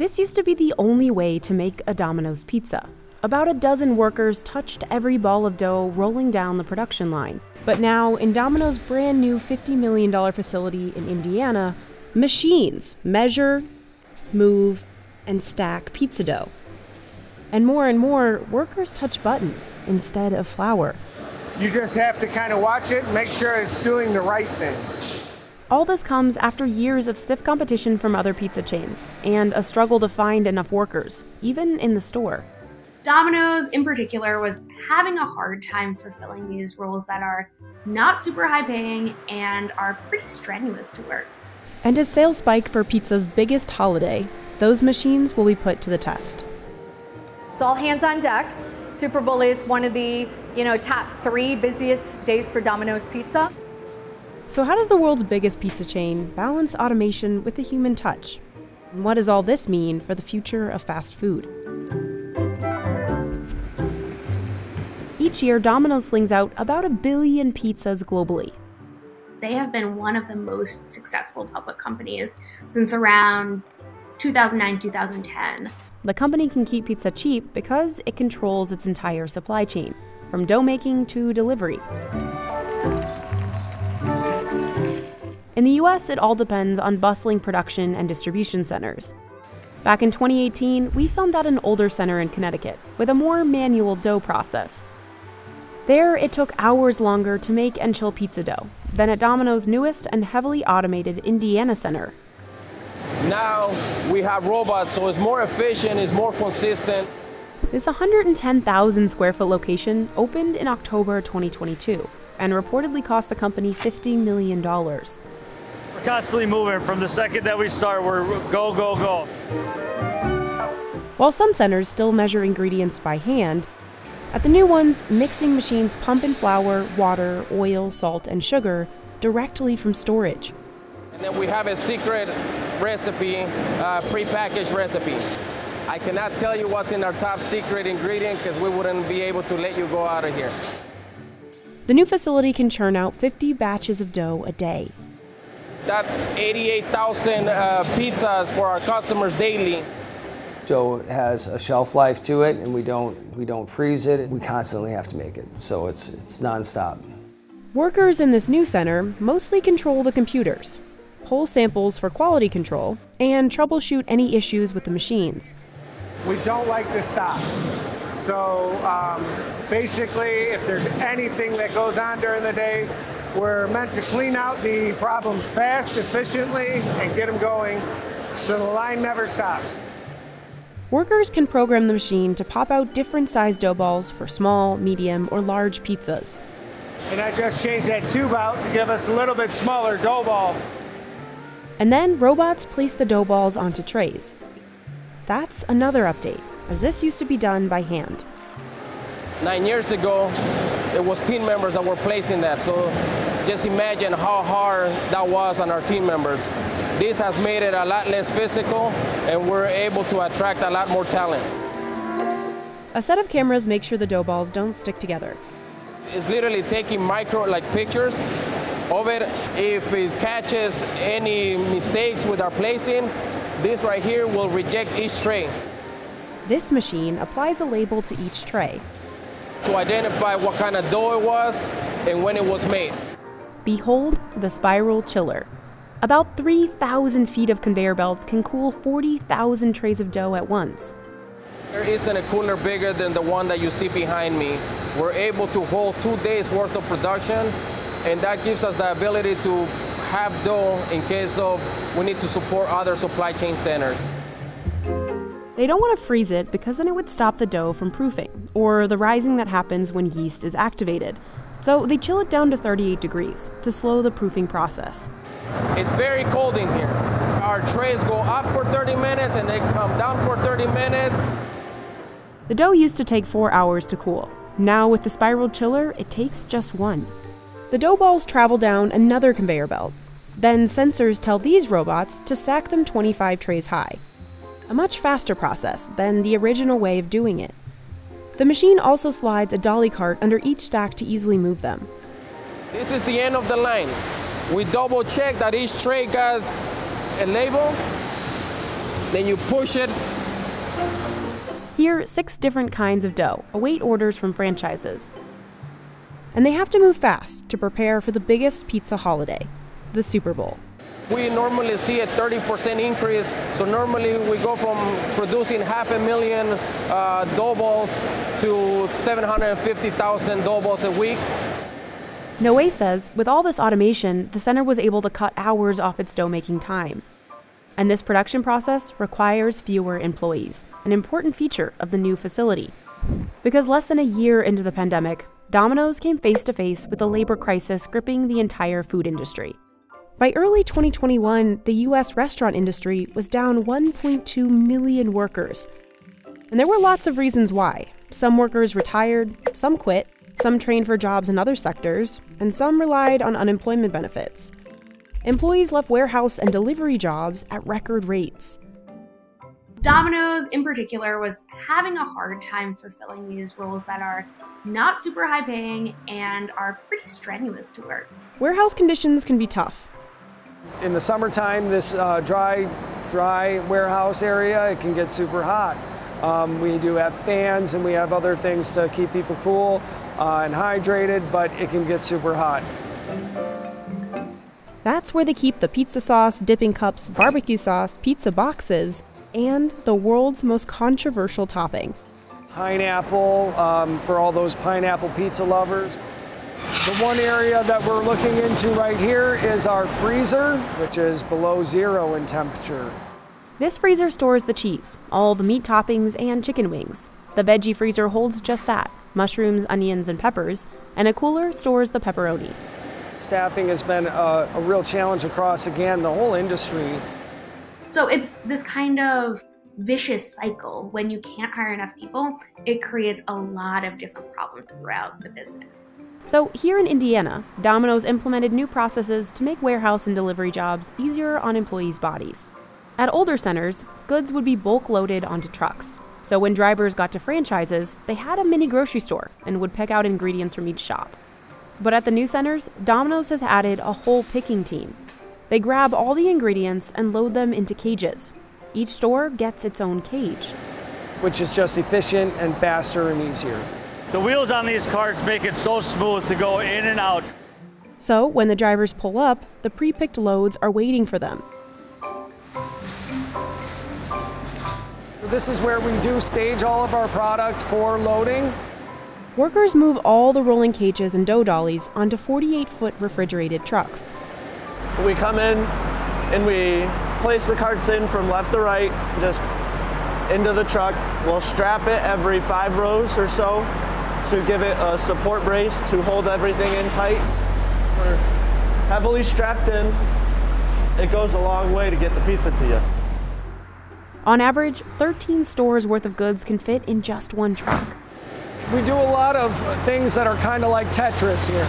This used to be the only way to make a Domino's pizza. About a dozen workers touched every ball of dough rolling down the production line. But now, in Domino's brand new $50 million facility in Indiana, machines measure, move, and stack pizza dough. And more, workers touch buttons instead of flour. You just have to kind of watch it and make sure it's doing the right things. All this comes after years of stiff competition from other pizza chains and a struggle to find enough workers, even in the store. Domino's, in particular, was having a hard time fulfilling these roles that are not super high paying and are pretty strenuous to work. And as sales spike for pizza's biggest holiday, those machines will be put to the test. It's all hands on deck. Super Bowl is one of the, top 3 busiest days for Domino's Pizza. So how does the world's biggest pizza chain balance automation with the human touch? And what does all this mean for the future of fast food? Each year, Domino's slings out about 1 billion pizzas globally. They have been one of the most successful public companies since around 2009, 2010. The company can keep pizza cheap because it controls its entire supply chain, from dough making to delivery. In the US, it all depends on bustling production and distribution centers. Back in 2018, we filmed at an older center in Connecticut with a more manual dough process. There, it took hours longer to make and chill pizza dough than at Domino's newest and heavily automated Indiana center. Now we have robots, so it's more efficient, it's more consistent. This 110,000 square foot location opened in October 2022 and reportedly cost the company $50 million. We're constantly moving. From the second that we start, we're go, go, go. While some centers still measure ingredients by hand, at the new ones, mixing machines pump in flour, water, oil, salt, and sugar directly from storage. And then we have a secret recipe, prepackaged recipe. I cannot tell you what's in our top secret ingredient because we wouldn't be able to let you go out of here. The new facility can churn out 50 batches of dough a day. That's 88,000 pizzas for our customers daily. Dough has a shelf life to it, and we don't freeze it. We constantly have to make it, so it's nonstop. Workers in this new center mostly control the computers, pull samples for quality control, and troubleshoot any issues with the machines. We don't like to stop. So basically, if there's anything that goes on during the day, we're meant to clean out the problems fast, efficiently, and get them going so the line never stops. Workers can program the machine to pop out different size dough balls for small, medium, or large pizzas. And I just changed that tube out to give us a little bit smaller dough ball. And then robots place the dough balls onto trays. That's another update, as this used to be done by hand. 9 years ago, it was team members that were placing that, so just imagine how hard that was on our team members. This has made it a lot less physical, and we're able to attract a lot more talent. A set of cameras makes sure the dough balls don't stick together. It's literally taking pictures of it. If it catches any mistakes with our placing, this right here will reject each tray. This machine applies a label to each tray to identify what kind of dough it was and when it was made. Behold the spiral chiller. About 3,000 feet of conveyor belts can cool 40,000 trays of dough at once. There isn't a cooler bigger than the one that you see behind me. We're able to hold 2 days worth of production, and that gives us the ability to have dough in case of we need to support other supply chain centers. They don't want to freeze it because then it would stop the dough from proofing, or the rising that happens when yeast is activated. So they chill it down to 38 degrees to slow the proofing process. It's very cold in here. Our trays go up for 30 minutes and they come down for 30 minutes. The dough used to take 4 hours to cool. Now with the spiral chiller, it takes just 1. The dough balls travel down another conveyor belt. Then sensors tell these robots to stack them 25 trays high. A much faster process than the original way of doing it. The machine also slides a dolly cart under each stack to easily move them. This is the end of the line. We double check that each tray gets a label, then you push it. Here, 6 different kinds of dough await orders from franchises. And they have to move fast to prepare for the biggest pizza holiday, the Super Bowl. We normally see a 30% increase, so normally we go from producing 500,000 dough balls to 750,000 dough balls a week. Noé says with all this automation, the center was able to cut hours off its dough-making time. And this production process requires fewer employees, an important feature of the new facility. Because less than a year into the pandemic, Domino's came face-to-face with a labor crisis gripping the entire food industry. By early 2021, the U.S. restaurant industry was down 1.2 million workers. And there were lots of reasons why. Some workers retired, some quit, some trained for jobs in other sectors, and some relied on unemployment benefits. Employees left warehouse and delivery jobs at record rates. Domino's, in particular, was having a hard time fulfilling these roles that are not super high paying and are pretty strenuous to work. Warehouse conditions can be tough. In the summertime, this dry warehouse area, it can get super hot. We do have fans and we have other things to keep people cool and hydrated, but it can get super hot. That's where they keep the pizza sauce, dipping cups, barbecue sauce, pizza boxes, and the world's most controversial topping. Pineapple, for all those pineapple pizza lovers. The one area that we're looking into right here is our freezer, which is below 0 in temperature. This freezer stores the cheese, all the meat toppings, and chicken wings. The veggie freezer holds just that, mushrooms, onions, and peppers, and a cooler stores the pepperoni. Staffing has been a real challenge across, again, the whole industry. So it's this kind of vicious cycle. When you can't hire enough people, it creates a lot of different problems throughout the business. So here in Indiana, Domino's implemented new processes to make warehouse and delivery jobs easier on employees' bodies. At older centers, goods would be bulk loaded onto trucks. So when drivers got to franchises, they had a mini grocery store and would pick out ingredients from each shop. But at the new centers, Domino's has added a whole picking team. They grab all the ingredients and load them into cages. Each store gets its own cage, which is just efficient and faster and easier. The wheels on these carts make it so smooth to go in and out. So when the drivers pull up, the pre-picked loads are waiting for them. This is where we do stage all of our product for loading. Workers move all the rolling cages and dough dollies onto 48-foot refrigerated trucks. We come in and we place the carts in from left to right, just into the truck. We'll strap it every 5 rows or so to give it a support brace to hold everything in tight. We're heavily strapped in. It goes a long way to get the pizza to you. On average, 13 stores worth of goods can fit in just one truck. We do a lot of things that are kind of like Tetris here.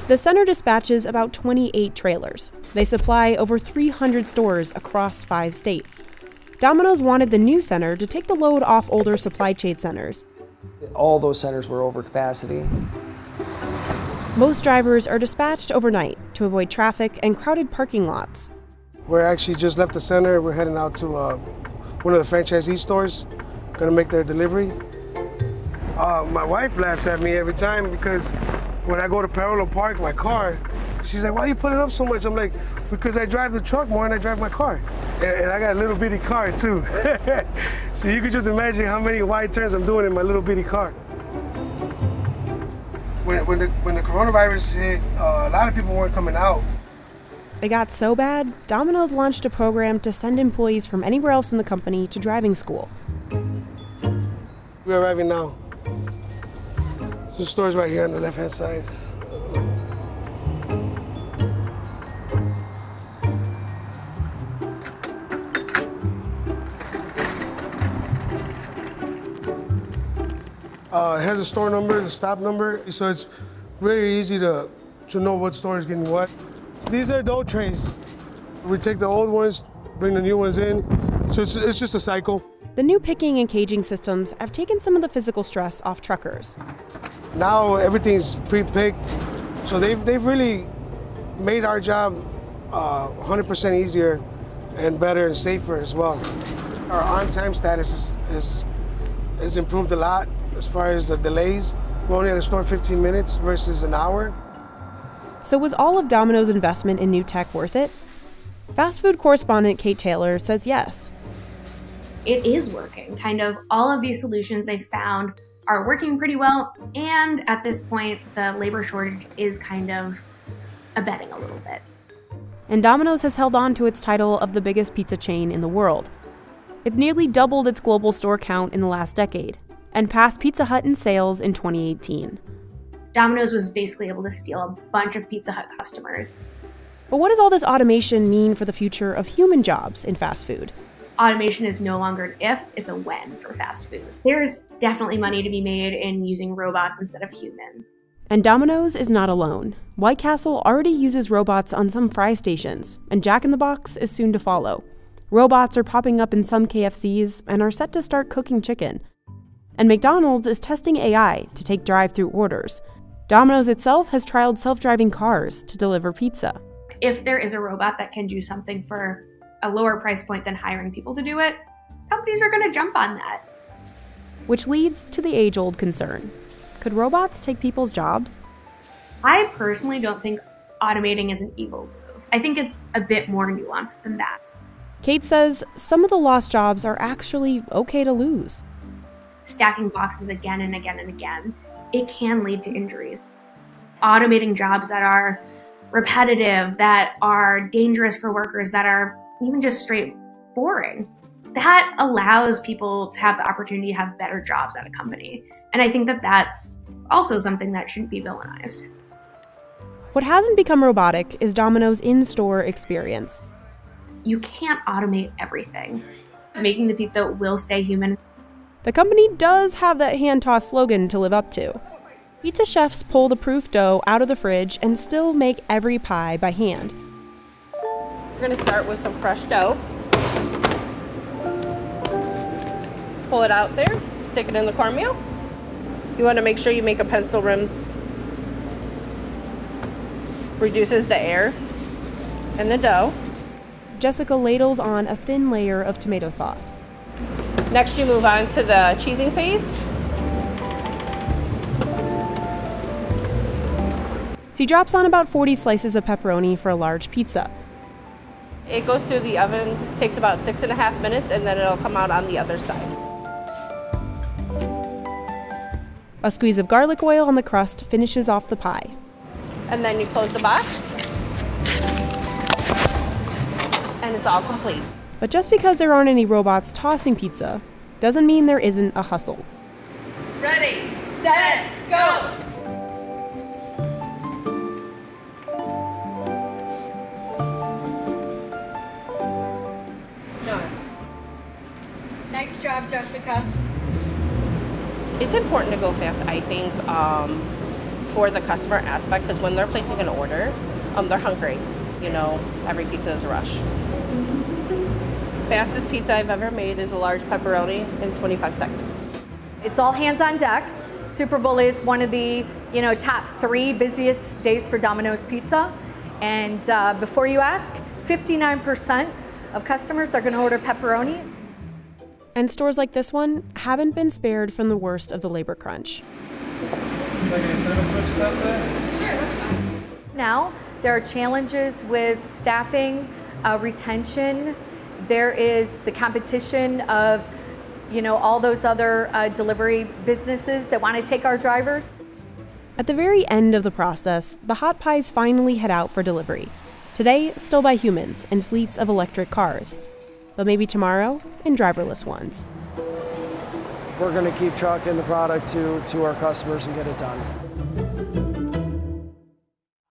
The center dispatches about 28 trailers. They supply over 300 stores across 5 states. Domino's wanted the new center to take the load off older supply chain centers. All those centers were over capacity. Most drivers are dispatched overnight to avoid traffic and crowded parking lots. We're actually just left the center. We're heading out to one of the franchisee stores, gonna make their delivery. My wife laughs at me every time because when I go to parallel park my car, she's like, why you put it up so much? I'm like, because I drive the truck more than I drive my car. And I got a little bitty car too. So you could just imagine how many wide turns I'm doing in my little bitty car. When the coronavirus hit, a lot of people weren't coming out. It got so bad, Domino's launched a program to send employees from anywhere else in the company to driving school. We're arriving now. The store's right here on the left-hand side. It has a store number, the stop number, so it's very easy to know what store is getting what. So these are dough trays. We take the old ones, bring the new ones in, so it's just a cycle. The new picking and caging systems have taken some of the physical stress off truckers. Now everything's pre-picked, so they've really made our job 100% easier and better and safer as well. Our on-time status is improved a lot as far as the delays. We're only at a store 15 minutes versus an hour. So was all of Domino's investment in new tech worth it? Fast food correspondent Kate Taylor says yes. It is working. Kind of all of these solutions they found are working pretty well, and at this point, the labor shortage is kind of abating a little bit. And Domino's has held on to its title of the biggest pizza chain in the world. It's nearly doubled its global store count in the last decade, and passed Pizza Hut in sales in 2018. Domino's was basically able to steal a bunch of Pizza Hut customers. But what does all this automation mean for the future of human jobs in fast food? Automation is no longer an if, it's a when for fast food. There's definitely money to be made in using robots instead of humans. And Domino's is not alone. White Castle already uses robots on some fry stations, and Jack in the Box is soon to follow. Robots are popping up in some KFCs and are set to start cooking chicken. And McDonald's is testing AI to take drive-through orders. Domino's itself has trialed self-driving cars to deliver pizza. If there is a robot that can do something for a lower price point than hiring people to do it, companies are going to jump on that. Which leads to the age-old concern. Could robots take people's jobs? I personally don't think automating is an evil move. I think it's a bit more nuanced than that. Kate says some of the lost jobs are actually okay to lose. Stacking boxes again and again and again, it can lead to injuries. Automating jobs that are repetitive, that are dangerous for workers, that are even just straight boring, that allows people to have the opportunity to have better jobs at a company. And I think that that's also something that shouldn't be villainized. What hasn't become robotic is Domino's in-store experience. You can't automate everything. Making the pizza will stay human. The company does have that hand-tossed slogan to live up to. Pizza chefs pull the proof dough out of the fridge and still make every pie by hand. We're going to start with some fresh dough. Pull it out there, stick it in the cornmeal. You want to make sure you make a pencil rim. Reduces the air in the dough. Jessica ladles on a thin layer of tomato sauce. Next, you move on to the cheesing phase. She drops on about 40 slices of pepperoni for a large pizza. It goes through the oven, takes about 6.5 minutes, and then it'll come out on the other side. A squeeze of garlic oil on the crust finishes off the pie. And then you close the box, and it's all complete. But just because there aren't any robots tossing pizza doesn't mean there isn't a hustle. Ready, set, go! Nice job, Jessica. It's important to go fast, I think, for the customer aspect, because when they're placing an order, they're hungry. You know, every pizza is a rush. Fastest pizza I've ever made is a large pepperoni in 25 seconds. It's all hands on deck. Super Bowl is one of the top 3 busiest days for Domino's Pizza. And before you ask, 59% of customers are going to order pepperoni. And stores like this one haven't been spared from the worst of the labor crunch. Now, there are challenges with staffing, retention. There is the competition of, all those other delivery businesses that want to take our drivers. At the very end of the process, the hot pies finally head out for delivery. Today, still by humans in fleets of electric cars. But maybe tomorrow, in driverless ones. We're going to keep trucking the product to our customers and get it done.